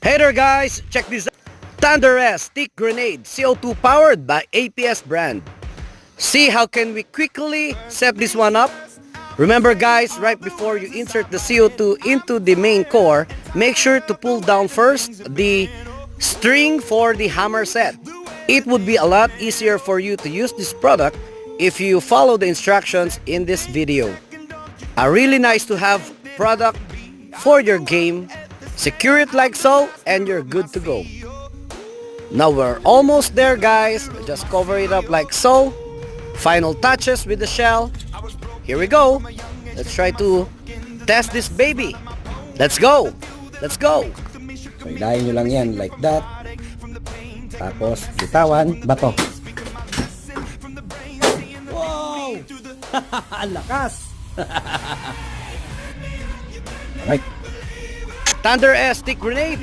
Hey there guys, check this out. Thunder S Stick Grenade CO2 powered by APS brand. See how can we quickly set this one up? Remember guys, right before you insert the CO2 into the main core, make sure to pull down first the string for the hammer set. It would be a lot easier for you to use this product if you follow the instructions in this video. A really nice to have product for your game. Secure it like so and you're good to go. Now we're almost there guys. Just cover it up like so. Final touches with the shell. Here we go. Let's try to test this baby. Let's go. Let's go. So, ilayin nyo lang yan like that. Tapos, bitawan, bato. Wow! Ang lakas! Alright. Thunder S Stick Grenade.